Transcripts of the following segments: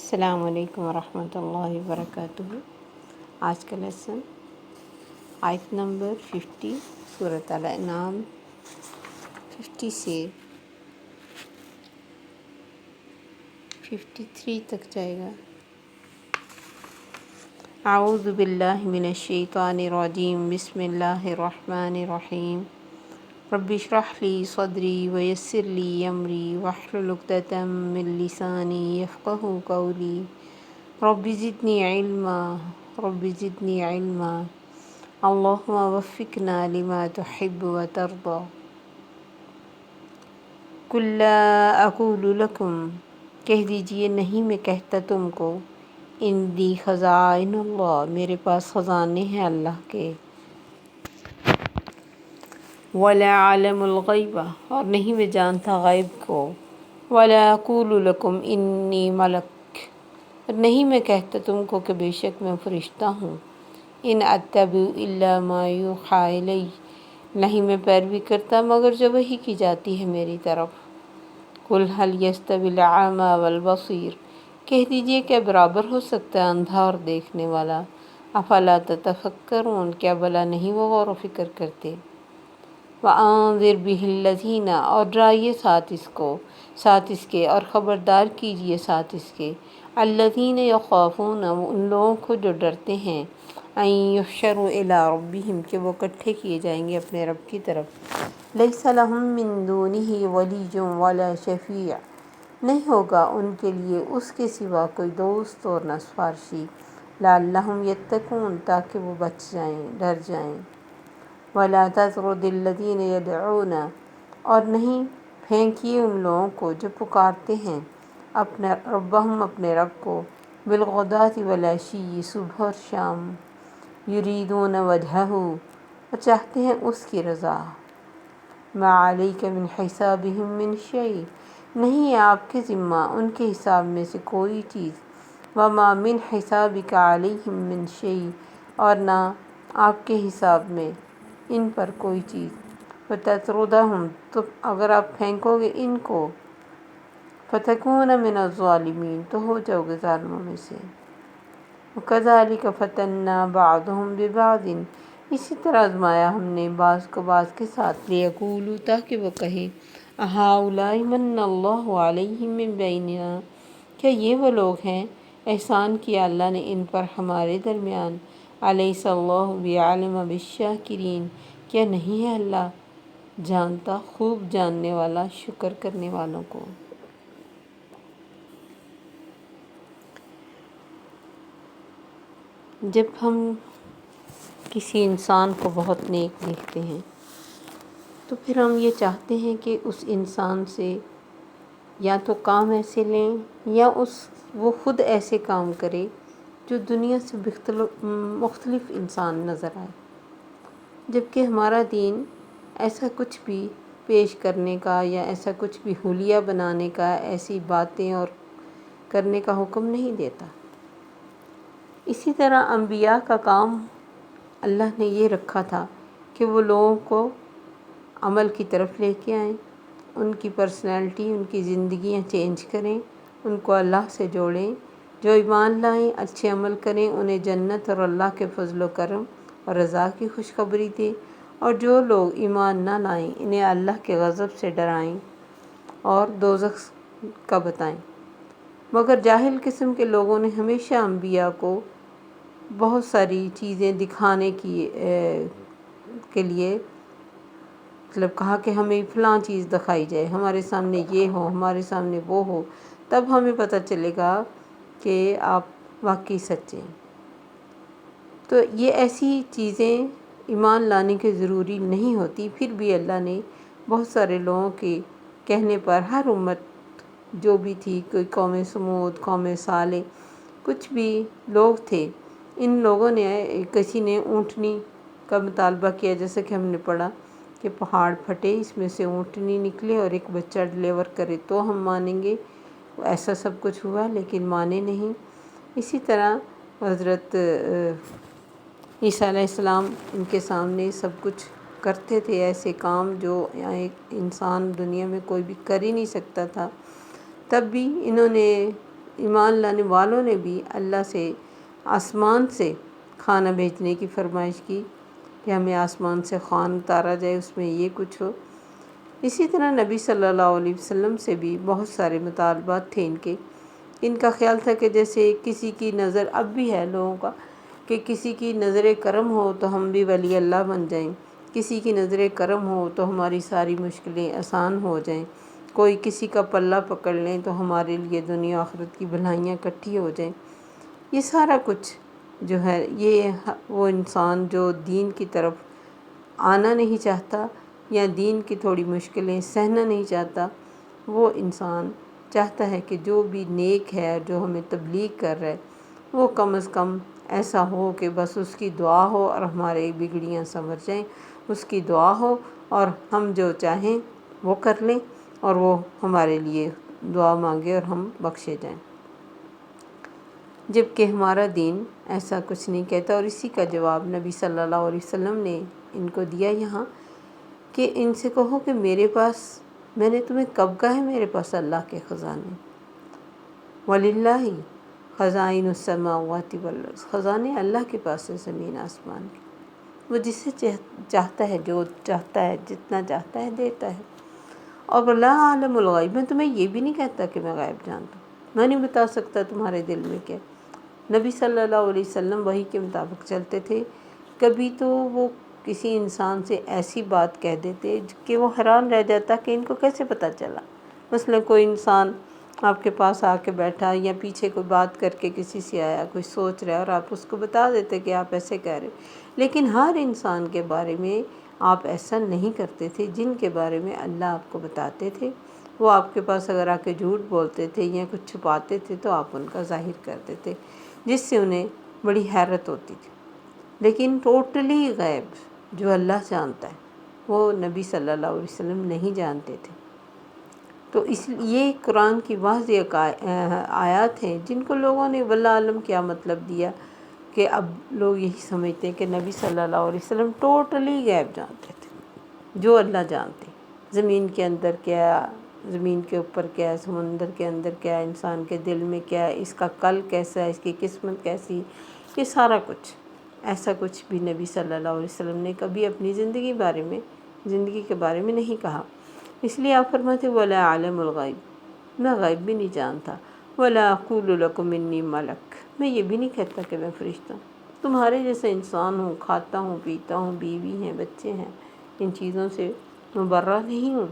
السلام علیکم ورحمۃ اللہ وبرکاتہ۔ آج کا لیسن آیت نمبر 50 سورۃ الانعام 50 سے 53 تک جائے گا۔ اعوذ باللہ من الشیطان الرجیم، بسم اللہ الرحمن الرحیم۔ رب اشرح لی صدری ویسر لی امری واحلل عقدۃ من لسانی یفقہوا قولی۔ رب زدنی علما اللہم وفقنا لما تحب وترضى۔ قل لا اقول لکم، کہہ دیجئے نہیں میں کہتا تم کو، عندی خزائن اللہ، میرے پاس خزانے ہیں اللہ کے، ولا اعلم الغیب، اور نہیں میں جانتا غیب کو، ولا اقول لکم انی ملک، اور نہیں میں کہتا تم کو کہ بے شک میں فرشتہ ہوں، ان اتبع الا ما یوحی الی، نہیں میں پیروی کرتا مگر جو وحی کی جاتی ہے میری طرف۔ قل هل یستوی الاعمی والبصیر، کہہ دیجئے کیا برابر ہو سکتا ہے اندھا اور دیکھنے والا، افلا تتفکرون، کیا بھلا نہیں وہ غور و فکر کرتے۔ وَأَنذِرْ بِهِ الَّذِينَ، اور ڈرائیے ساتھ اس کے اور خبردار کیجئے ساتھ اس کے، الَّذِينَ يَخَافُونَ، ان لوگوں کو جو ڈرتے ہیں، أَن يُحْشَرُوا إِلَىٰ رَبِّهِمْ، کہ وہ اکٹھے کیے جائیں گے اپنے رب کی طرف۔ لَيْسَ لَهُم مِّن دُونِهِ وَلِيٌّ وَلَا شَفِيعٌ، نہیں ہوگا ان کے لیے اس کے سوا کوئی دوست اور نہ سفارشی، لَعَلَّهُمْ يَتَّقُونَ، تاکہ وہ بچ جائیں، ڈر جائیں۔ وَلَا تَطْرُدِ الَّذِينَ يَدْعُونَ، اور نہیں پھینکیے ان لوگوں کو جو پکارتے ہیں ربہم، اپنے رب کو، بالغداۃ والعشی، صبح اور شام، یریدون وجہہ، اور چاہتے ہیں اس کی رضا۔ ما علیک من حسابہم من شیء، نہیں ہے آپ کے ذمہ ان کے حساب میں سے کوئی چیز، وما من حسابک علیہم من شیء، اور نہ آپ کے حساب میں ان پر کوئی چیز۔ فتطردہم، تو اگر آپ پھینکو گے ان کو، فتکون من الظالمین، تو ہو جاؤ گے ظالموں میں سے۔ وکذالک فتنا بعضهم ببعض، اسی طرح آزمایا ہم نے بعض کو بعض کے ساتھ، لیقولوا، تاکہ وہ کہیں، اہؤلاء من اللہ علیہم من بیننا، کیا یہ وہ لوگ ہیں احسان کیا اللہ نے ان پر ہمارے درمیان، الیس اللہ بعلم بالشاکرین، کیا نہیں ہے اللہ جانتا، خوب جاننے والا شکر کرنے والوں کو۔ جب ہم کسی انسان کو بہت نیک دیکھتے ہیں تو پھر ہم یہ چاہتے ہیں کہ اس انسان سے یا تو کام ایسے لیں یا وہ خود ایسے کام کرے جو دنیا سے مختلف انسان نظر آئے، جبکہ ہمارا دین ایسا کچھ بھی پیش کرنے کا یا ایسا کچھ بھی حلیہ بنانے کا، ایسی باتیں اور کرنے کا حکم نہیں دیتا۔ اسی طرح انبیاء کا کام اللہ نے یہ رکھا تھا کہ وہ لوگوں کو عمل کی طرف لے کے آئیں، ان کی پرسنالٹی، ان کی زندگیاں چینج کریں، ان کو اللہ سے جوڑیں، جو ایمان لائیں، اچھے عمل کریں، انہیں جنت اور اللہ کے فضل و کرم اور رضا کی خوشخبری دیں، اور جو لوگ ایمان نہ لائیں انہیں اللہ کے غضب سے ڈرائیں اور دوزخ کا بتائیں۔ مگر جاہل قسم کے لوگوں نے ہمیشہ انبیاء کو بہت ساری چیزیں دکھانے کے لیے کہا کہ ہمیں فلاں چیز دکھائی جائے، ہمارے سامنے یہ ہو، ہمارے سامنے وہ ہو، تب ہمیں پتہ چلے گا کہ آپ واقعی سچے ہیں۔ تو یہ ایسی چیزیں ایمان لانے کے ضروری نہیں ہوتی، پھر بھی اللہ نے بہت سارے لوگوں کے کہنے پر، ہر امت جو بھی تھی، کوئی قوم سمود، قوم صالح، کچھ بھی لوگ تھے، ان لوگوں نے کسی نے اونٹنی کا مطالبہ کیا، جیسے کہ ہم نے پڑھا کہ پہاڑ پھٹے، اس میں سے اونٹنی نکلے اور ایک بچہ ڈلیور کرے تو ہم مانیں گے، ایسا سب کچھ ہوا لیکن مانے نہیں۔ اسی طرح حضرت عیسیٰ علیہ السلام ان کے سامنے سب کچھ کرتے تھے، ایسے کام جو ایک انسان دنیا میں کوئی بھی کر ہی نہیں سکتا تھا، تب بھی انہوں نے ایمان لانے والوں نے بھی اللہ سے آسمان سے کھانا بھیجنے کی فرمائش کی کہ ہمیں آسمان سے خوان اتارا جائے، اس میں یہ کچھ ہو۔ اسی طرح نبی صلی اللہ علیہ وسلم سے بھی بہت سارے مطالبات تھے ان کا خیال تھا کہ جیسے کسی کی نظر اب بھی ہے لوگوں کا کہ کسی کی نظر کرم ہو تو ہم بھی ولی اللہ بن جائیں، کسی کی نظر کرم ہو تو ہماری ساری مشکلیں آسان ہو جائیں، کوئی کسی کا پلہ پکڑ لیں تو ہمارے لیے دنیا آخرت کی بھلائیاں اکٹھی ہو جائیں۔ یہ سارا کچھ جو ہے یہ وہ انسان جو دین کی طرف آنا نہیں چاہتا یا دین کی تھوڑی مشکلیں سہنا نہیں چاہتا، وہ انسان چاہتا ہے کہ جو بھی نیک ہے جو ہمیں تبلیغ کر رہا ہے وہ کم از کم ایسا ہو کہ بس اس کی دعا ہو اور ہمارے بگڑیاں سنور جائیں، اس کی دعا ہو اور ہم جو چاہیں وہ کر لیں اور وہ ہمارے لیے دعا مانگے اور ہم بخشے جائیں، جبکہ ہمارا دین ایسا کچھ نہیں کہتا۔ اور اسی کا جواب نبی صلی اللہ علیہ وسلم نے ان کو دیا یہاں کہ ان سے کہو کہ میرے پاس، میں نے تمہیں کب کہا ہے میرے پاس اللہ کے خزانے، وَلِلَّهِ خَزَائِنُ السَّمَاوَاتِ وَالْأَرْضِ، خزانے اللہ کے پاس ہے زمین آسمان کے، وہ جسے چاہتا ہے جو چاہتا ہے جتنا چاہتا ہے دیتا ہے۔ اور وَلَا عَالَمُ الْغَيْبِ، میں تمہیں یہ بھی نہیں کہتا کہ میں غائب جانتا ہوں، میں نہیں بتا سکتا تمہارے دل میں کیا۔ نبی صلی اللہ علیہ وسلم وحی کے مطابق چلتے تھے، کبھی تو وہ کسی انسان سے ایسی بات کہہ دیتے کہ وہ حیران رہ جاتا کہ ان کو کیسے پتہ چلا۔ مثلا کوئی انسان آپ کے پاس آ کے بیٹھا یا پیچھے کوئی بات کر کے کسی سے آیا، کوئی سوچ رہا ہے اور آپ اس کو بتا دیتے کہ آپ ایسے کہہ رہے، لیکن ہر انسان کے بارے میں آپ ایسا نہیں کرتے تھے۔ جن کے بارے میں اللہ آپ کو بتاتے تھے وہ آپ کے پاس اگر آ کے جھوٹ بولتے تھے یا کچھ چھپاتے تھے تو آپ ان کا ظاہر کرتے تھے، جس سے انہیں بڑی حیرت ہوتی تھی۔ لیکن ٹوٹلی غیب جو اللہ جانتا ہے وہ نبی صلی اللہ علیہ وسلم نہیں جانتے تھے۔ تو یہ قرآن کی واضح آیات ہیں جن کو لوگوں نے واللہ عالم کیا مطلب دیا کہ اب لوگ یہی سمجھتے ہیں کہ نبی صلی اللہ علیہ وسلم ٹوٹلی غیب جانتے تھے، جو اللہ جانتے، زمین کے اندر کیا، زمین کے اوپر کیا، سمندر کے اندر کیا، انسان کے دل میں کیا، اس کا کل کیسا ہے، اس کی قسمت کیسی، یہ سارا کچھ، ایسا کچھ بھی نبی صلی اللہ علیہ وسلم نے کبھی اپنی زندگی کے بارے میں نہیں کہا۔ اس لیے آپ فرماتے وَلَا عَالَمُ الْغَيْبِ، میں غیب بھی نہیں جانتا، وَلَا أَقُولُ لَكُمْ إِنِّي مَلَكٌ، میں یہ بھی نہیں کہتا کہ میں فرشتہ ہوں، تمہارے جیسا انسان ہوں، کھاتا ہوں پیتا ہوں، بیوی ہیں بچے ہیں، ان چیزوں سے مبرہ نہیں ہوں،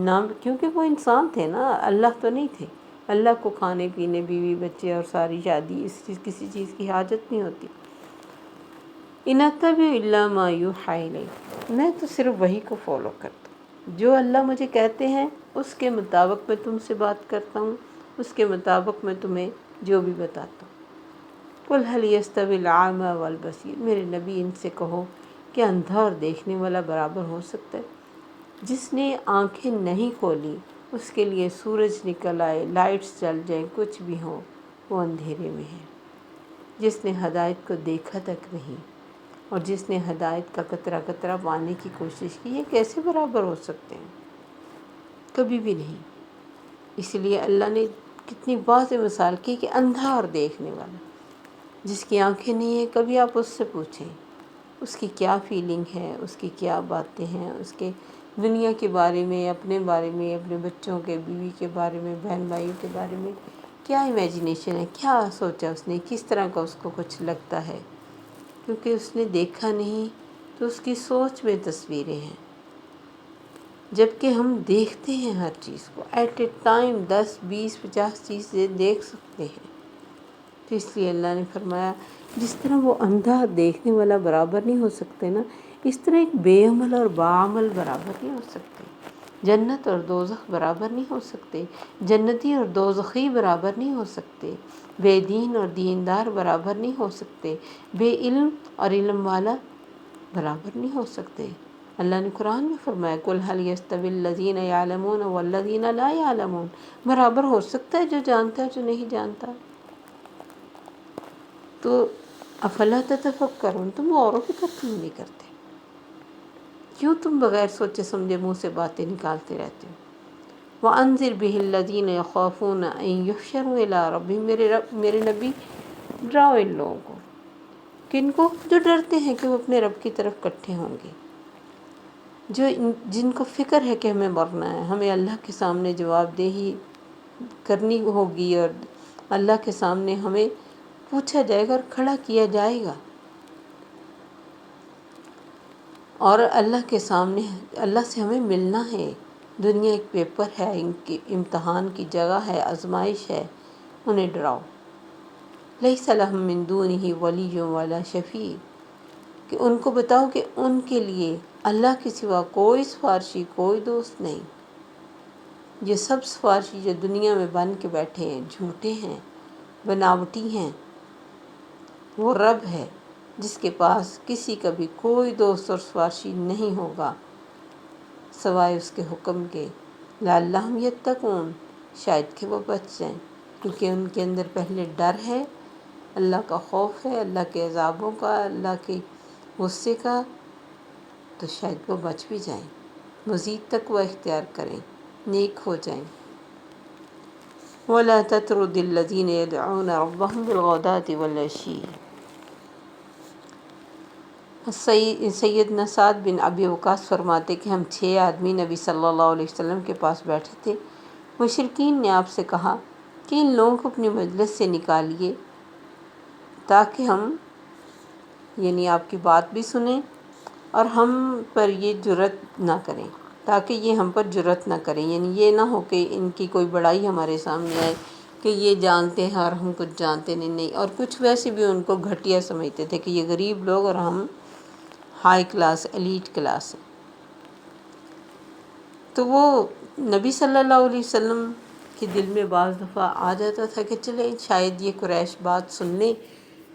نام کیونکہ وہ انسان تھے نا، اللہ تو نہیں تھے۔ اللہ کو کھانے پینے، بیوی بچے اور ساری شادی کسی چیز کی حاجت نہیں ہوتی۔ إِنْ أَتَّبِعُ إِلَّا مَا يُوحَىٰ إِلَيَّ، میں تو صرف وحی کو فالو کرتا ہوں، جو اللہ مجھے کہتے ہیں اس کے مطابق میں تم سے بات کرتا ہوں، اس کے مطابق میں تمہیں جو بھی بتاتا ہوں۔ قُلْ هَلْ يَسْتَوِي الْأَعْمَىٰ وَالْبَصِيرُ، میرے نبی ان سے کہو کہ اندھا اور دیکھنے والا برابر ہو سکتا ہے؟ جس نے آنکھیں نہیں کھولی اس کے لیے سورج نکل آئے، لائٹس جل جائیں، کچھ بھی ہو، وہ اندھیرے میں ہے۔ جس نے ہدایت کو دیکھا تک نہیں اور جس نے ہدایت کا قطرہ قطرہ پانے کی کوشش کی، یہ کیسے برابر ہو سکتے ہیں؟ کبھی بھی نہیں۔ اس لیے اللہ نے کتنی واضح مثال کی کہ اندھا اور دیکھنے والا، جس کی آنکھیں نہیں ہیں، کبھی آپ اس سے پوچھیں اس کی کیا فیلنگ ہے، اس کی کیا باتیں ہیں، اس کے دنیا کے بارے میں، اپنے بارے میں، اپنے بچوں کے، بیوی کے بارے میں، بہن بھائیوں کے بارے میں کیا امیجنیشن ہے، کیا سوچا اس نے، کس طرح کا اس کو کچھ لگتا ہے، کیونکہ اس نے دیکھا نہیں تو اس کی سوچ میں تصویریں ہیں، جبکہ ہم دیکھتے ہیں ہر چیز کو ایٹ اے ٹائم 10 20 50 چیزیں دیکھ سکتے ہیں۔ تو اس لیے اللہ نے فرمایا جس طرح وہ اندھا دیکھنے والا برابر نہیں ہو سکتے نا، اس طرح ایک بے عمل اور باعمل برابر نہیں ہو سکتے، جنت اور دوزخ برابر نہیں ہو سکتے، جنتی اور دوزخی برابر نہیں ہو سکتے، بے دین اور دیندار برابر نہیں ہو سکتے، بے علم اور علم والا برابر نہیں ہو سکتے۔ اللہ نے قرآن میں فرمایا قُلْ هَلْ يَسْتَوِي الَّذِينَ يَعْلَمُونَ وَالَّذِينَ لَا يَعْلَمُونَ، برابر ہو سکتا ہے جو جانتا ہے جو نہیں جانتا۔ تو افلا تتفکرون، تم اوروں کی طرف کیوں نہیں کرتے؟ کیوں تم بغیر سوچے سمجھے منہ سے باتیں نکالتے رہتے ہو؟ وَأَنذِرْ بِهِ الَّذِينَ يَخَافُونَ أَن يُحْشَرُوا إِلَىٰ رَبِّهِمْ، میرے نبی ڈراؤ ان لوگوں کو، کن کو؟ جو ڈرتے ہیں کہ وہ اپنے رب کی طرف اکٹھے ہوں گے، جن کو فکر ہے کہ ہمیں مرنا ہے، ہمیں اللہ کے سامنے جواب دہی کرنی ہوگی، اور اللہ کے سامنے ہمیں پوچھا جائے گا اور کھڑا کیا جائے گا، اور اللہ کے سامنے اللہ سے ہمیں ملنا ہے۔ دنیا ایک پیپر ہے، ان کی امتحان کی جگہ ہے، آزمائش ہے، انہیں ڈراؤ۔ لیس لہم من دونہ ولی ولا شفیع، کہ ان کو بتاؤ کہ ان کے لیے اللہ کے سوا کوئی سفارشی، کوئی دوست نہیں۔ یہ سب سفارشی جو دنیا میں بن کے بیٹھے ہیں جھوٹے ہیں، بناوٹی ہیں، وہ رب ہے جس کے پاس کسی کا بھی کوئی دوست اور سفارشی نہیں ہوگا سوائے اس کے حکم کے۔ لعلہم یتقون، شاید کہ وہ بچ جائیں، کیونکہ ان کے اندر پہلے ڈر ہے، اللہ کا خوف ہے، اللہ کے عذابوں کا، اللہ کے غصے کا، تو شاید وہ بچ بھی جائیں، مزید تقوی اختیار کریں، نیک ہو جائیں۔ وَلَا تَطْرُدِ الَّذِينَ يَدْعُونَ رَبَّهُمْ بِالْغَدَاةِ وَالْعَشِيِّ۔ سیدنا سعد بن ابی وقاص فرماتے کہ ہم 6 آدمی نبی صلی اللہ علیہ وسلم کے پاس بیٹھے تھے۔ مشرکین نے آپ سے کہا کہ ان لوگوں کو اپنی مجلس سے نکالیے تاکہ ہم یعنی آپ کی بات بھی سنیں اور ہم پر یہ جرأت نہ کریں، تاکہ یہ ہم پر جرأت نہ کریں، یعنی یہ نہ ہو کہ ان کی کوئی بڑائی ہمارے سامنے آئے کہ یہ جانتے ہیں اور ہم کچھ جانتے نہیں۔ اور کچھ ویسے بھی ان کو گھٹیا سمجھتے تھے کہ یہ غریب لوگ اور ہم ہائی کلاس، ایلیٹ کلاس ہے۔ تو وہ نبی صلی اللہ علیہ وسلم کے دل میں بعض دفعہ آ جاتا تھا کہ چلیں شاید یہ قریش بات سن لیں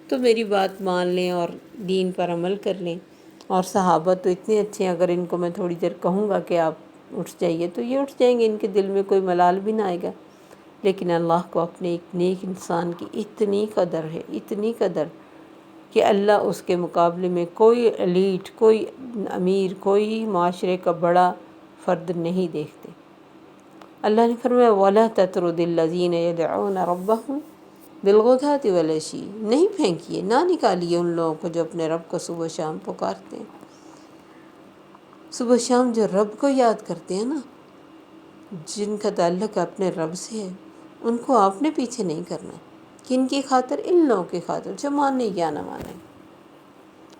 تو میری بات مان لیں اور دین پر عمل کر لیں، اور صحابہ تو اتنے اچھے ہیں، اگر ان کو میں تھوڑی دیر کہوں گا کہ آپ اٹھ جائیے تو یہ اٹھ جائیں گے، ان کے دل میں کوئی ملال بھی نہ آئے گا۔ لیکن اللہ کو اپنے ایک نیک انسان کی اتنی قدر ہے، اتنی قدر کہ اللہ اس کے مقابلے میں کوئی ایلیٹ، کوئی امیر، کوئی معاشرے کا بڑا فرد نہیں دیکھتے۔ اللہ نے فرمایا وَلَا تَطْرُدِ الَّذِينَ يَدْعُونَ رَبَّهُمْ بِالْغَدَاةِ وَالْعَشِيِّ، نہیں پھینکیے، نہ نکالیے ان لوگوں کو جو اپنے رب کو صبح شام پکارتے ہیں۔ صبح شام جو رب کو یاد کرتے ہیں نا، جن کا تعلق اپنے رب سے ہے، ان کو آپ نے پیچھے نہیں کرنا۔ کن کی خاطر؟ ان لوگوں کی خاطر جو مانے یا نہ مانے،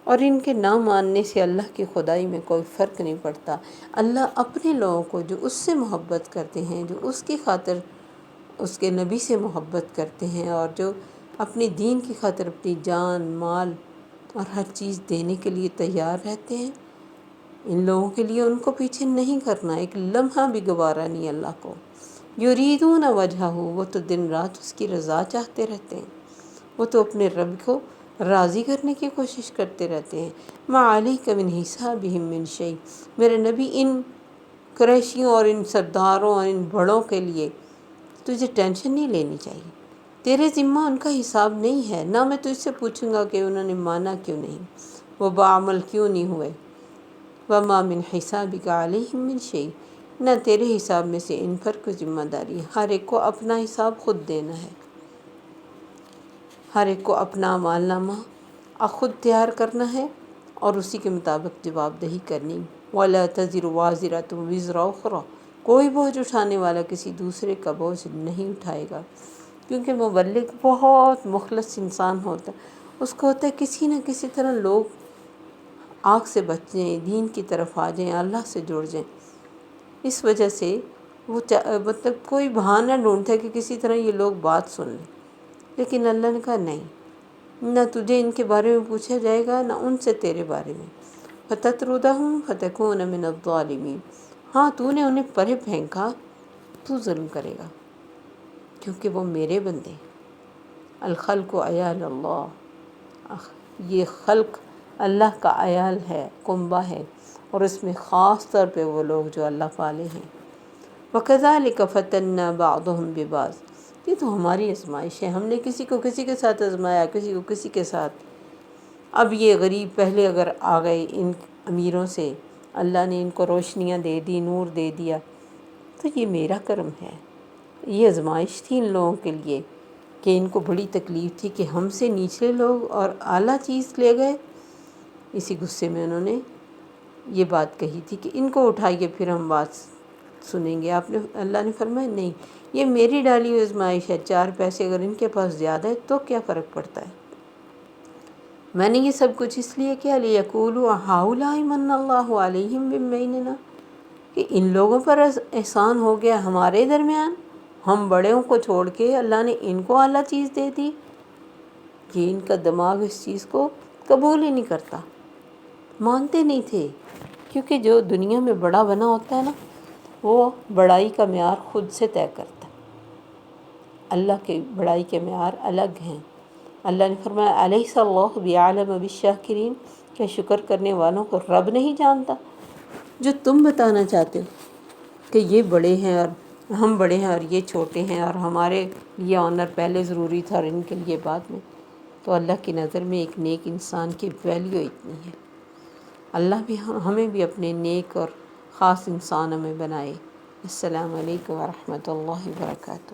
اور ان کے نہ ماننے سے اللہ کی خدائی میں کوئی فرق نہیں پڑتا۔ اللہ اپنے لوگوں کو جو اس سے محبت کرتے ہیں، جو اس کی خاطر اس کے نبی سے محبت کرتے ہیں، اور جو اپنے دین کی خاطر اپنی جان، مال اور ہر چیز دینے کے لیے تیار رہتے ہیں، ان لوگوں کے لیے ان کو پیچھے نہیں کرنا، ایک لمحہ بھی گوارا نہیں اللہ کو۔ یریدون وجہہ، وہ تو دن رات اس کی رضا چاہتے رہتے ہیں، وہ تو اپنے رب کو راضی کرنے کی کوشش کرتے رہتے ہیں۔ ما علیک من حسابہم من شیء، میرے نبی ان قریشیوں اور ان سرداروں اور ان بڑوں کے لیے تجھے ٹینشن نہیں لینی چاہیے، تیرے ذمہ ان کا حساب نہیں ہے، نہ میں تجھ سے پوچھوں گا کہ انہوں نے مانا کیوں نہیں، وہ بعمل کیوں نہیں ہوئے۔ وما من حسابک علیہم من شیء، نہ تیرے حساب میں سے ان پر کوئی ذمہ داری ہے۔ ہر ایک کو اپنا حساب خود دینا ہے، ہر ایک کو اپنا اعمال نامہ خود تیار کرنا ہے اور اسی کے مطابق جواب دہی کرنی۔ وَلَا تَزِرُ وَازِرَةٌ وِزْرَ أُخْرَىٰ، کوئی بوجھ اٹھانے والا کسی دوسرے کا بوجھ نہیں اٹھائے گا، کیونکہ مبلغ بہت مخلص انسان ہوتا ہے، اس کو ہوتا ہے کسی نہ کسی طرح لوگ آگ سے بچ جائیں، دین کی طرف آ جائیں، اللہ سے جڑ جائیں۔ اس وجہ سے وہ مطلب کوئی بہانہ ڈھونڈتا ہے کہ کسی طرح یہ لوگ بات سن لیں، لیکن اللہ نے کہا نہیں، نہ تجھے ان کے بارے میں پوچھا جائے گا، نہ ان سے تیرے بارے میں۔ فَتَطْرُدَهُمْ فَتَكُونَ مِنَ الظَّالِمِينَ، ہاں تو نے انہیں پرے پھینکا، تو ظلم کرے گا، کیونکہ وہ میرے بندے۔ الخلق عیال اللہ، یہ خلق اللہ کا عیال ہے، کنبہ ہے، اور اس میں خاص طور پہ وہ لوگ جو اللہ پالے ہیں۔ وَكَذَلِكَ فَتَنَّا بَعْضُهُمْ بِبَعْضٍ، یہ تو ہماری آزمائش ہے، ہم نے کسی کو کسی کے ساتھ آزمایا، کسی کو کسی کے ساتھ۔ اب یہ غریب پہلے اگر آ گئے ان امیروں سے، اللہ نے ان کو روشنیاں دے دی، نور دے دیا، تو یہ میرا کرم ہے۔ یہ آزمائش تھی ان لوگوں کے لیے کہ ان کو بڑی تکلیف تھی کہ ہم سے نچلے لوگ اور اعلیٰ چیز لے گئے۔ اسی غصے میں انہوں نے یہ بات کہی تھی کہ ان کو اٹھائیے پھر ہم بات سنیں گے۔ اللہ نے فرمایا نہیں، یہ میری ڈالی ہوئی آزمائش ہے، 4 پیسے اگر ان کے پاس زیادہ ہے تو کیا فرق پڑتا ہے؟ میں نے یہ سب کچھ اس لیے کیا لِیَقُولُوا هَٰؤُلَاءِ مَنَّ اللَّهُ عَلَيْهِمْ مِن بَيْنِنَا، کہ ان لوگوں پر احسان ہو گیا ہمارے درمیان، ہم بڑوں کو چھوڑ کے اللہ نے ان کو اعلیٰ چیز دے دی۔ یہ ان کا دماغ اس چیز کو قبول ہی نہیں کرتا، مانتے نہیں تھے، کیونکہ جو دنیا میں بڑا بنا ہوتا ہے نا، وہ بڑائی کا معیار خود سے طے کرتا ہے۔ اللہ کے بڑائی کے معیار الگ ہیں۔ اللہ نے فرمایا الیس اللہ بِأَعْلَمَ بِالشَّاکِرِینَ، کہ شکر کرنے والوں کو رب نہیں جانتا؟ جو تم بتانا چاہتے ہو کہ یہ بڑے ہیں اور ہم بڑے ہیں اور یہ چھوٹے ہیں اور ہمارے لیے آنر پہلے ضروری تھا اور ان کے لیے بعد میں، تو اللہ کی نظر میں ایک نیک انسان کی ویلیو اتنی ہے۔ اللہ بھی ہمیں بھی اپنے نیک اور خاص انسانوں میں بنائے۔ السلام علیکم ورحمۃ اللہ وبرکاتہ۔